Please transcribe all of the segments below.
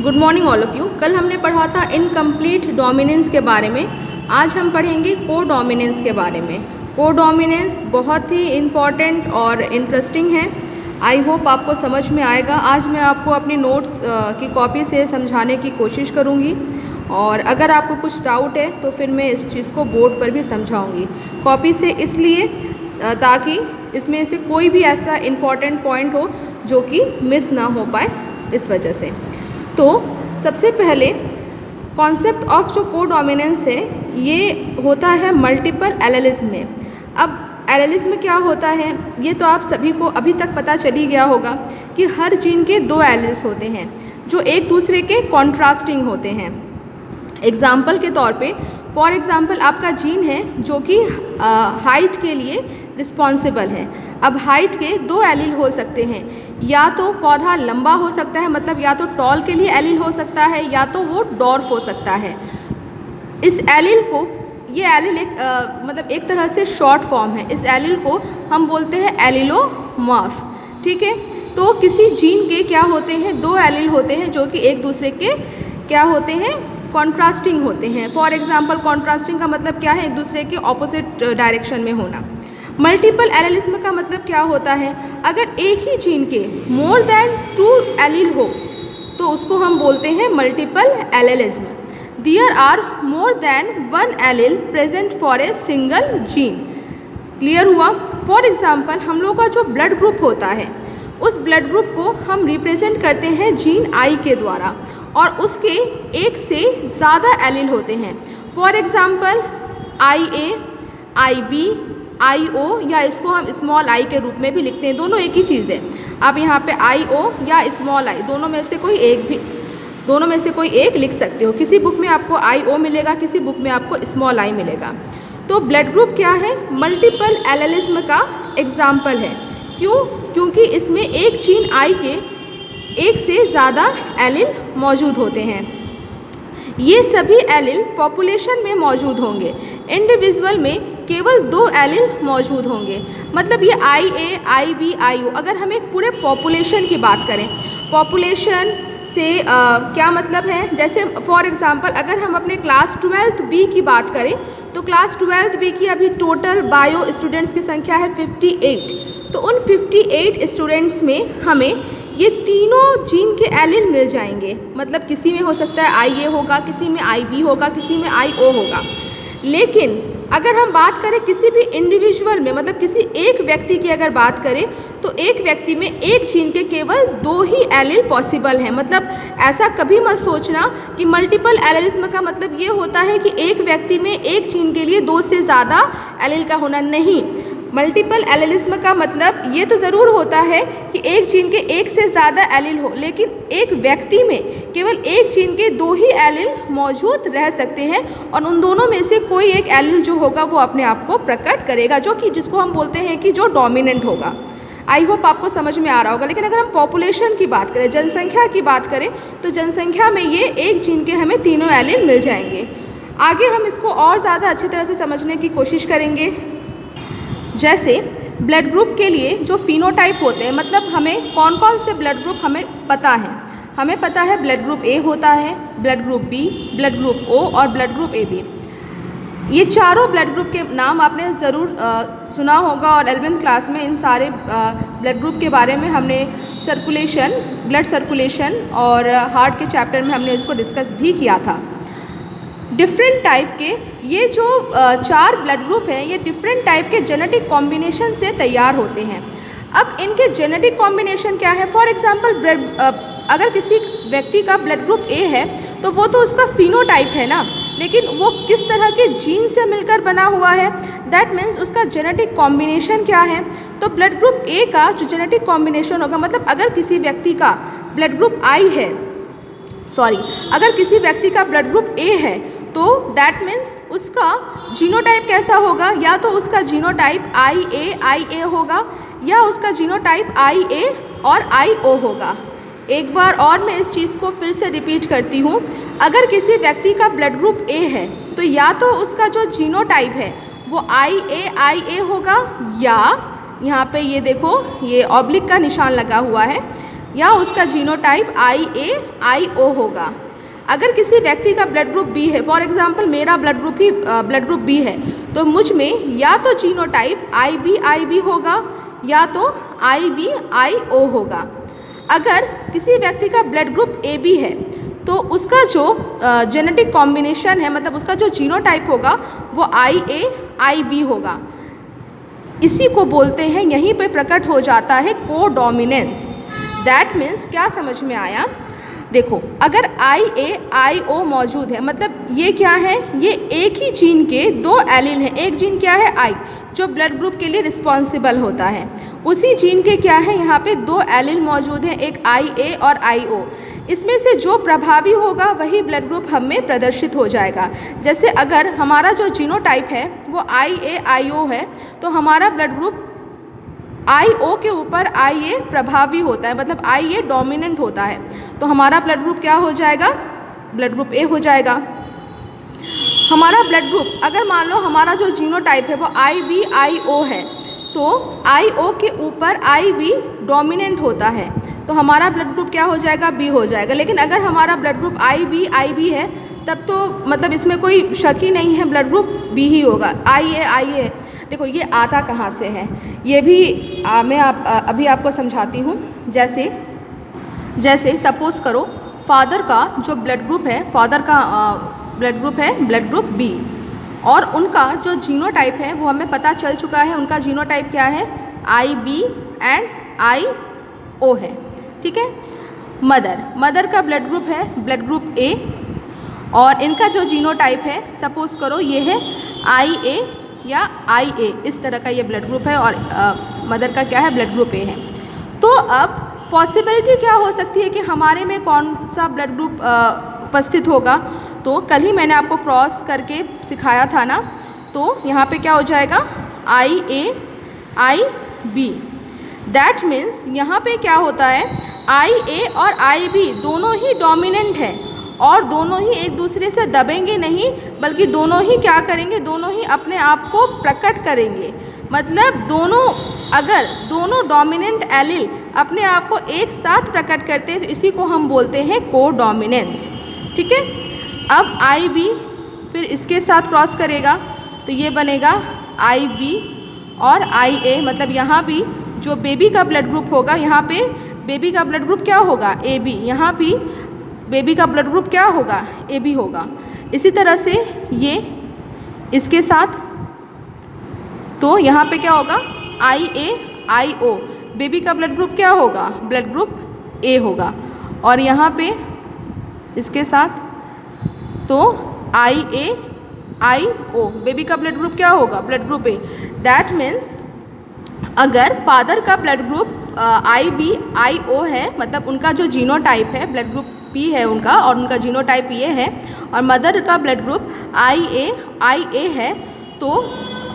Good morning all of you. कल हमने पढ़ा था इनकम्प्लीट डोमिनेंस के बारे में। आज हम पढ़ेंगे कोडोमिनेंस के बारे में। कोडोमिनेंस बहुत ही इम्पॉर्टेंट और इंटरेस्टिंग है। आई होप आपको समझ में आएगा। आज मैं आपको अपनी नोट्स की कॉपी से समझाने की कोशिश करूँगी और अगर आपको कुछ डाउट है तो फिर मैं इस चीज़ को बोर्ड पर भी समझाऊँगी कॉपी से, इसलिए ताकि इसमें से कोई भी ऐसा इम्पॉर्टेंट पॉइंट हो जो कि मिस ना हो पाए, इस वजह से। तो सबसे पहले कॉन्सेप्ट ऑफ जो कोडोमिनेंस है ये होता है मल्टीपल एलेलिज्म में। अब एलेलिज्म क्या होता है ये तो आप सभी को अभी तक पता चल ही गया होगा कि हर जीन के दो एलील्स होते हैं जो एक दूसरे के कॉन्ट्रास्टिंग होते हैं। एग्जाम्पल के तौर पे फॉर एग्ज़ाम्पल आपका जीन है जो कि हाइट के लिए रिस्पॉन्सिबल है। अब हाइट के दो एलील हो सकते हैं, या तो पौधा लंबा हो सकता है, मतलब या तो टॉल के लिए एलील हो सकता है या तो वो डॉर्फ हो सकता है। इस एलील को ये एलील मतलब एक तरह से शॉर्ट फॉर्म है। इस एलील को हम बोलते हैं एलिलोमॉर्फ, ठीक है। तो किसी जीन के क्या होते हैं, दो एलील होते हैं जो कि एक दूसरे के क्या होते हैं, कॉन्ट्रास्टिंग होते हैं। फॉर एग्जांपल कॉन्ट्रास्टिंग का मतलब क्या है, एक दूसरे के ऑपोजिट डायरेक्शन में होना। मल्टीपल एलेलिज्म का मतलब क्या होता है, अगर एक ही जीन के मोर देन 2 एलील हो तो उसको हम बोलते हैं multiple allelism. There are more than 1 allele present for a single gene. Clear हुआ। फॉर एग्जांपल हम लोग का जो ब्लड ग्रुप होता है उस ब्लड ग्रुप को हम रिप्रेजेंट करते हैं जीन आई के द्वारा और उसके एक से ज़्यादा एलील होते हैं। For example IA, IB, IO या इसको हम स्मॉल आई के रूप में भी लिखते हैं, दोनों एक ही चीज़ है। आप यहाँ पे IO या स्मॉल आई दोनों में से कोई एक लिख सकते हो। किसी बुक में आपको IO मिलेगा, किसी बुक में आपको स्मॉल आई मिलेगा। तो ब्लड ग्रुप क्या है, मल्टीपल एलेलिज्म का एग्जाम्पल है। क्यों? क्योंकि इसमें एक जीन आई के एक से ज़्यादा एलील मौजूद होते हैं। ये सभी एलील पॉपुलेशन में मौजूद होंगे, इंडिविजुअल में केवल 2 एलील मौजूद होंगे। मतलब ये IA, IB, IO अगर हम एक पूरे पॉपुलेशन की बात करें, पॉपुलेशन से क्या मतलब है, जैसे फॉर एग्जांपल अगर हम अपने क्लास 12th B की बात करें तो क्लास 12th B की अभी टोटल बायो स्टूडेंट्स की संख्या है 58। तो उन 58 स्टूडेंट्स में हमें ये तीनों जीन के एलील मिल जाएंगे। मतलब किसी में हो सकता है IA होगा, किसी में IB होगा, किसी में IO होगा। लेकिन अगर हम बात करें किसी भी इंडिविजुअल में, मतलब किसी एक व्यक्ति की अगर बात करें तो एक व्यक्ति में एक जीन के केवल 2 ही एलील पॉसिबल हैं। मतलब ऐसा कभी मत सोचना कि मल्टीपल एलेलिज्म का मतलब ये होता है कि एक व्यक्ति में एक जीन के लिए 2 से ज़्यादा एलील का होना। नहीं, मल्टीपल एलेलिज्म का मतलब ये तो ज़रूर होता है कि एक जीन के एक से ज़्यादा एलील हो, लेकिन एक व्यक्ति में केवल एक जीन के 2 ही एलील मौजूद रह सकते हैं और उन दोनों में से कोई एक एलील जो होगा वो अपने आप को प्रकट करेगा, जो कि जिसको हम बोलते हैं कि जो डोमिनेंट होगा। आई होप आपको समझ में आ रहा होगा। लेकिन अगर हम पॉपुलेशन की बात करें, जनसंख्या की बात करें, तो जनसंख्या में ये एक जीन के हमें तीनों एलील मिल जाएंगे। आगे हम इसको और ज़्यादा अच्छी तरह से समझने की कोशिश करेंगे। जैसे ब्लड ग्रुप के लिए जो फिनोटाइप होते हैं, मतलब हमें कौन कौन से ब्लड ग्रुप हमें पता है। हमें पता है ब्लड ग्रुप A होता है, blood group B, blood group O और ब्लड ग्रुप AB। ये चारों ब्लड ग्रुप के नाम आपने ज़रूर सुना होगा और 11th क्लास में इन सारे ब्लड ग्रुप के बारे में हमने सर्कुलेशन, ब्लड सर्कुलेशन और हार्ट के चैप्टर में हमने इसको डिस्कस भी किया था। डिफरेंट टाइप के ये जो 4 ब्लड ग्रुप हैं ये डिफरेंट टाइप के जेनेटिक कॉम्बिनेशन से तैयार होते हैं। अब इनके जेनेटिक कॉम्बिनेशन क्या है, फॉर एग्जांपल अगर किसी व्यक्ति का ब्लड ग्रुप A है तो वो तो उसका फिनोटाइप है ना, लेकिन वो किस तरह के जीन से मिलकर बना हुआ है, दैट मीन्स उसका जेनेटिक कॉम्बिनेशन क्या है। तो ब्लड ग्रुप A का जो जेनेटिक कॉम्बिनेशन होगा, मतलब अगर किसी व्यक्ति का ब्लड ग्रुप अगर किसी व्यक्ति का ब्लड ग्रुप A है तो दैट मीन्स उसका जीनोटाइप कैसा होगा, या तो उसका जीनोटाइप IA होगा या उसका जीनोटाइप IA और IO होगा। एक बार और मैं इस चीज़ को फिर से रिपीट करती हूँ। अगर किसी व्यक्ति का ब्लड ग्रुप A है तो या तो उसका जो जीनोटाइप है वो IA होगा, या यहाँ पे ये देखो ये ऑब्लिक का निशान लगा हुआ है, या उसका जीनोटाइप IA IO होगा। अगर किसी व्यक्ति का ब्लड ग्रुप बी है, फॉर एग्जांपल मेरा ब्लड ग्रुप बी है, तो मुझ में या तो जीनोटाइप IB IB होगा या तो IB IO होगा। अगर किसी व्यक्ति का ब्लड ग्रुप AB है तो उसका जो जेनेटिक कॉम्बिनेशन है, मतलब उसका जो जीनोटाइप होगा वो IA IB होगा। इसी को बोलते हैं, यहीं पे प्रकट हो जाता है कोडोमिनेंस। दैट मीन्स क्या समझ में आया? देखो, अगर IA IO मौजूद है, मतलब ये क्या है, ये एक ही जीन के दो एलील हैं। एक जीन क्या है I, जो ब्लड ग्रुप के लिए रिस्पॉन्सिबल होता है, उसी जीन के क्या है यहाँ पे दो एलील मौजूद हैं, एक IA और IO। इसमें से जो प्रभावी होगा वही ब्लड ग्रुप हम में प्रदर्शित हो जाएगा। जैसे अगर हमारा जो जीनोटाइप है वो IA IO है, तो हमारा ब्लड ग्रुप IO के ऊपर IA प्रभावी होता है, मतलब IA डोमिनेंट होता है, तो हमारा ब्लड ग्रुप क्या हो जाएगा? ब्लड ग्रुप A हो जाएगा। हमारा ब्लड ग्रुप, अगर मान लो हमारा जो जीनोटाइप है वो IB IO है, तो IO के ऊपर IB डोमिनेंट होता है, तो हमारा ब्लड ग्रुप क्या हो जाएगा? B हो जाएगा। लेकिन अगर हमारा ब्लड ग्रुप IB IB है, तब तो मतलब इसमें कोई शक ही नहीं है, ब्लड ग्रुप B ही होगा। IA IA देखो ये आता कहाँ से है, ये भी मैं अभी आपको समझाती हूँ। जैसे सपोज़ करो फादर का जो ब्लड ग्रुप है, फादर का ब्लड ग्रुप है ब्लड ग्रुप B, और उनका जो जीनोटाइप है वो हमें पता चल चुका है, उनका जीनोटाइप क्या है? IB एंड IO है, ठीक है। मदर का ब्लड ग्रुप है ब्लड ग्रुप A, और इनका जो जीनोटाइप है सपोज़ करो ये है IA या IA, इस तरह का ये ब्लड ग्रुप है, और मदर का क्या है? ब्लड ग्रुप A है। तो अब पॉसिबिलिटी क्या हो सकती है कि हमारे में कौन सा ब्लड ग्रुप उपस्थित होगा? तो कल ही मैंने आपको क्रॉस करके सिखाया था ना, तो यहाँ पे क्या हो जाएगा? IA IB। दैट मीन्स यहाँ पे क्या होता है? IA और IB दोनों ही डोमिनेंट है, और दोनों ही एक दूसरे से दबेंगे नहीं, बल्कि दोनों ही क्या करेंगे? दोनों ही अपने आप को प्रकट करेंगे। मतलब अगर दोनों डोमिनेंट एलील अपने आप को एक साथ प्रकट करते हैं तो इसी को हम बोलते हैं कोडोमिनेंस, ठीक है। अब IB फिर इसके साथ क्रॉस करेगा तो ये बनेगा IB और IA, मतलब यहाँ भी जो बेबी का ब्लड ग्रुप होगा, यहाँ पे बेबी का ब्लड ग्रुप क्या होगा? AB। यहाँ भी बेबी का ब्लड ग्रुप क्या होगा? AB होगा। इसी तरह से ये इसके साथ, तो यहाँ पे क्या होगा? IA IO। बेबी का ब्लड ग्रुप क्या होगा? ब्लड ग्रुप A होगा। और यहाँ पे इसके साथ तो IA IO, बेबी का ब्लड ग्रुप क्या होगा? Blood group A। That means अगर फादर का ब्लड ग्रुप IB IO है, मतलब उनका जो जीनोटाइप है ब्लड ग्रुप P है उनका, और उनका जीनोटाइप ये है, और मदर का ब्लड ग्रुप IA है, तो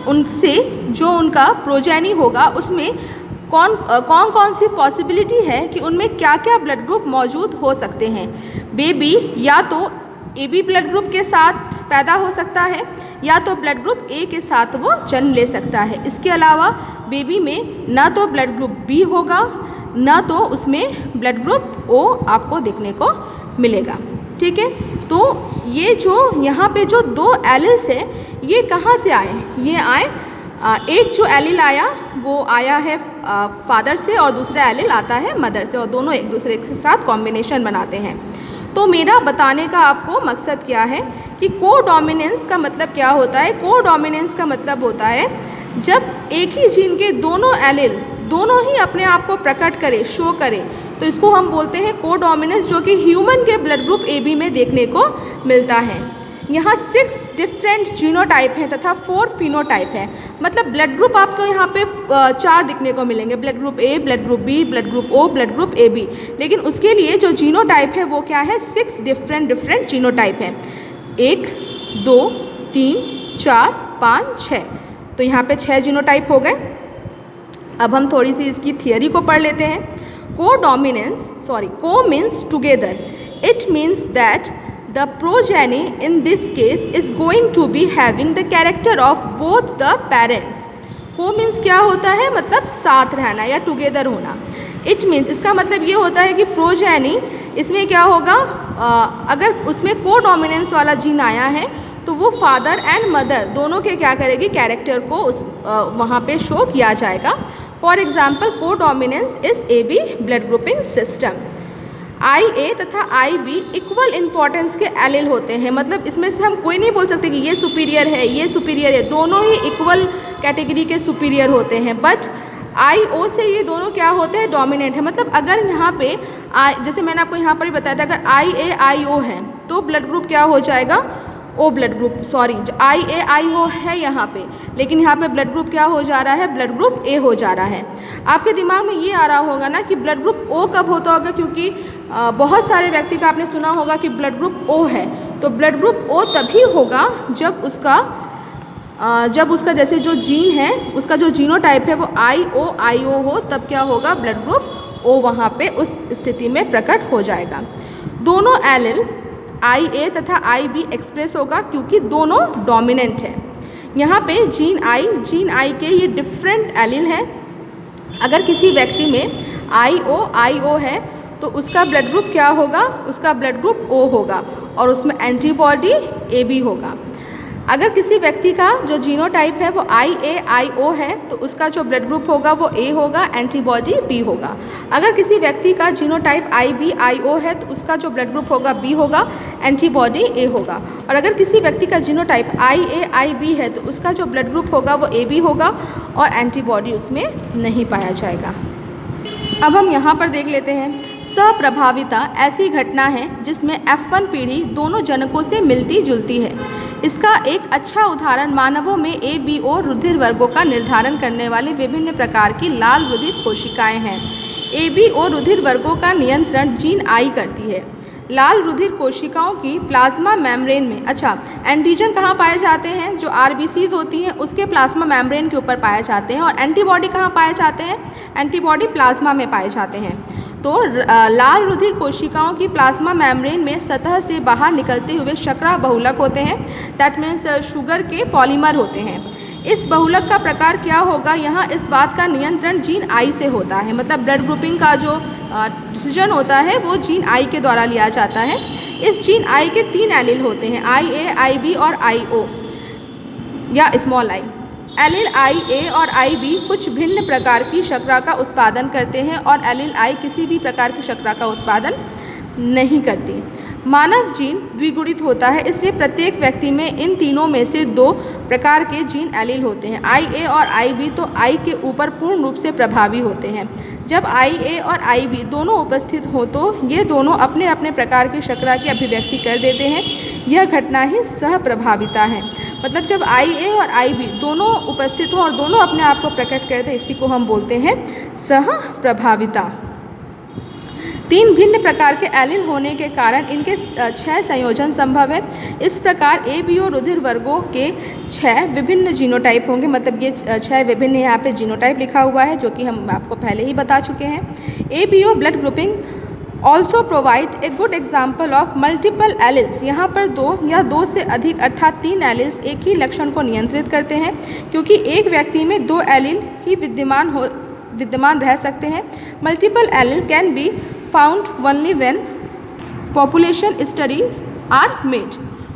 उनसे जो उनका प्रोजेनी होगा उसमें कौन सी पॉसिबिलिटी है कि उनमें क्या क्या ब्लड ग्रुप मौजूद हो सकते हैं? बेबी या तो AB ब्लड ग्रुप के साथ पैदा हो सकता है, या तो ब्लड ग्रुप A के साथ वो जन्म ले सकता है। इसके अलावा बेबी में ना तो ब्लड ग्रुप B होगा, ना तो उसमें ब्लड ग्रुप O आपको देखने को मिलेगा, ठीक है। तो ये जो यहाँ पे जो दो एलिल्स है ये कहाँ से आए? ये आए, एक जो एलिल आया वो आया है फादर से, और दूसरा एलिल आता है मदर से, और दोनों एक दूसरे के साथ कॉम्बिनेशन बनाते हैं। तो मेरा बताने का आपको मकसद क्या है कि कोडोमिनेंस का मतलब क्या होता है? कोडोमिनेंस का मतलब होता है जब एक ही जीन के दोनों एलिल दोनों ही अपने आप को प्रकट करे, शो करे, तो इसको हम बोलते हैं कोडोमिनेंस, जो कि ह्यूमन के ब्लड ग्रुप AB में देखने को मिलता है। यहाँ 6 डिफरेंट जीनोटाइप हैं तथा 4 फिनोटाइप हैं, मतलब ब्लड ग्रुप आपको यहाँ पे 4 दिखने को मिलेंगे, blood group A, blood group B, blood group O, blood group AB। लेकिन उसके लिए जो जीनोटाइप है वो क्या है? 6 डिफरेंट जीनोटाइप हैं, 1 2 3 4 5 6, तो यहाँ पे 6 जीनोटाइप हो गए। अब हम थोड़ी सी इसकी थियरी को पढ़ लेते हैं। को means together, it means that the progeny in this case is going to be having the character of both the parents। को मीन्स क्या होता है? मतलब साथ रहना या टुगेदर होना। इट मीन्स इसका मतलब ये होता है कि प्रोजेनी इसमें क्या होगा, अगर उसमें को डोमिनेंस वाला जीन आया है तो वो फादर एंड मदर दोनों के क्या करेगी, कैरेक्टर को उस वहाँ पे शो किया जाएगा। फॉर एग्जाम्पल को dominance is AB blood grouping system. IA तथा IB इक्वल इम्पॉर्टेंस के एलिल होते हैं, मतलब इसमें से हम कोई नहीं बोल सकते कि ये सुपीरियर है ये सुपीरियर है, दोनों ही इक्वल कैटेगरी के सुपीरियर होते हैं। बट IO से ये दोनों क्या होते हैं, डोमिनेंट है। मतलब अगर यहाँ पे जैसे मैंने आपको यहाँ पर ही बताया था, अगर IA IO है तो ब्लड ग्रुप क्या हो जाएगा, O blood group, sorry IA IO है यहाँ पे, लेकिन यहाँ पे ब्लड ग्रुप क्या हो जा रहा है, ब्लड ग्रुप A हो जा रहा है। आपके दिमाग में ये आ रहा होगा ना कि ब्लड ग्रुप O कब होता होगा, क्योंकि बहुत सारे व्यक्ति का आपने सुना होगा कि ब्लड ग्रुप O है, तो ब्लड ग्रुप O तभी होगा जब उसका जैसे जो जीन है उसका जो जीनोटाइप है वो IO हो, तब क्या होगा, ब्लड ग्रुप O वहाँ पे उस स्थिति में प्रकट हो जाएगा। दोनों एलिल IA तथा IB एक्सप्रेस होगा क्योंकि दोनों डोमिनेंट है। यहाँ पे जीन I के ये डिफरेंट एलिल है। अगर किसी व्यक्ति में IO है तो उसका ब्लड ग्रुप क्या होगा, उसका ब्लड ग्रुप O होगा और उसमें एंटीबॉडी AB होगा। अगर किसी व्यक्ति का जो जीनोटाइप है वो IA-IO है तो उसका जो ब्लड ग्रुप होगा वो A होगा, एंटीबॉडी B होगा। अगर किसी व्यक्ति का जीनोटाइप IB-IO है तो उसका जो ब्लड ग्रुप होगा B होगा, एंटीबॉडी A होगा। और अगर किसी व्यक्ति का जीनोटाइप IA-IB है तो उसका जो ब्लड ग्रुप होगा वो AB होगा और एंटीबॉडी उसमें नहीं पाया जाएगा। अब हम यहाँ पर देख लेते हैं, सप्रभाविता ऐसी घटना है जिसमें F1 पीढ़ी दोनों जनकों से मिलती जुलती है। इसका एक अच्छा उदाहरण मानवों में ABO रुधिर वर्गों का निर्धारण करने वाली विभिन्न प्रकार की लाल रुधिर कोशिकाएं हैं। ABO रुधिर वर्गों का नियंत्रण जीन I करती है। लाल रुधिर कोशिकाओं की प्लाज्मा मेम्ब्रेन में, अच्छा एंटीजन कहाँ पाए जाते हैं, जो RBCs होती हैं उसके प्लाज्मा मेम्ब्रेन के ऊपर पाए जाते हैं। और एंटीबॉडी कहाँ पाए जाते हैं, एंटीबॉडी प्लाज्मा में पाए जाते हैं। तो लाल रुधिर कोशिकाओं की प्लाज्मा मेम्ब्रेन में सतह से बाहर निकलते हुए शर्करा बहुलक होते हैं, दैट मीन्स शुगर के पॉलीमर होते हैं। इस बहुलक का प्रकार क्या होगा, यहाँ इस बात का नियंत्रण जीन I से होता है। मतलब ब्लड ग्रुपिंग का जो डिसीजन होता है वो जीन I के द्वारा लिया जाता है। इस जीन I के 3 एलिल होते हैं, IA, IB और IO या स्मॉल I। एलिल IA और IB कुछ भिन्न प्रकार की शर्करा का उत्पादन करते हैं और एलिल I किसी भी प्रकार की शर्करा का उत्पादन नहीं करती। मानव जीन द्विगुणित होता है, इसलिए प्रत्येक व्यक्ति में इन तीनों में से 2 प्रकार के जीन एलिल होते हैं, IA और IB तो I के ऊपर पूर्ण रूप से प्रभावी होते हैं। जब IA और IB दोनों उपस्थित हो तो ये दोनों अपने अपने प्रकार की शर्करा की अभिव्यक्ति कर देते हैं। यह घटना ही सहप्रभाविता है। मतलब जब IA और IB दोनों उपस्थित हों और दोनों अपने आप को प्रकट करते हैं, इसी को हम बोलते हैं सहप्रभाविता। 3 भिन्न प्रकार के एलिल होने के कारण इनके 6 संयोजन संभव है। इस प्रकार ABO रुधिर वर्गों के 6 विभिन्न जीनोटाइप होंगे। मतलब ये 6 विभिन्न यहाँ पे जीनोटाइप लिखा हुआ है जो कि हम आपको पहले ही बता चुके हैं। ABO blood grouping also provide a good example of multiple alleles. यहाँ पर 2 या 2 से अधिक अर्थात 3 एलिल्स एक ही लक्षण को नियंत्रित करते हैं, क्योंकि एक व्यक्ति में 2 एलिल ही विद्यमान रह सकते हैं। Multiple allele can be found only when population studies are made.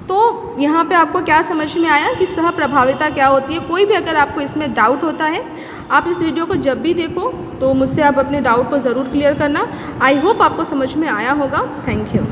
तो यहाँ पे आपको क्या समझ में आया कि सहप्रभाविता क्या होती है। कोई भी अगर आपको इसमें डाउट होता है, आप इस वीडियो को जब भी देखो तो मुझसे आप अपने डाउट को ज़रूर क्लियर करना। आई होप आपको समझ में आया होगा। Thank you.